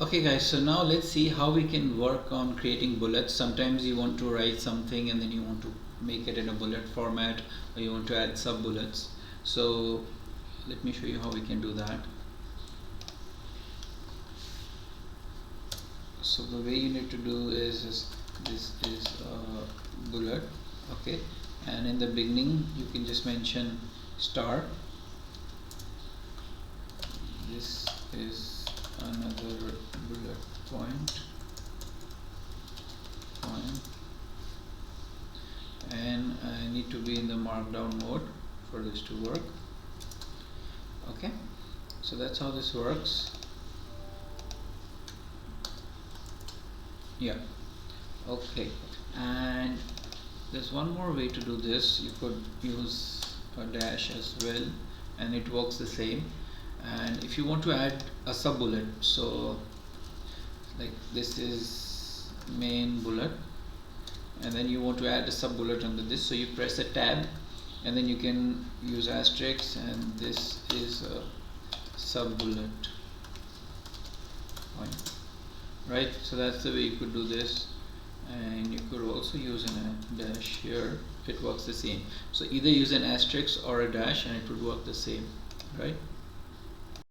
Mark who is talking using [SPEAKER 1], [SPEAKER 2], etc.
[SPEAKER 1] Okay guys, so now let's see how we can work on creating bullets. Sometimes you want to write something and then you want to make it in a bullet format, or you want to add sub bullets. So let me show you how we can do that. So the way you need to do is this is a bullet, okay, and in the beginning you can just mention star. This is another bullet point, and I need to be in the markdown mode for this to work. Okay, so that's how this works. Yeah, okay, and there's one more way to do this. You could use a dash as well and it works the same. And if you want to add a sub bullet, so like this is main bullet, and then you want to add a sub bullet under this, so you press a tab and then you can use asterisk, and this is a sub bullet point, right? So that's the way you could do this. And you could also use a dash here. It works the same. So either use an asterisk or a dash and it would work the same, right?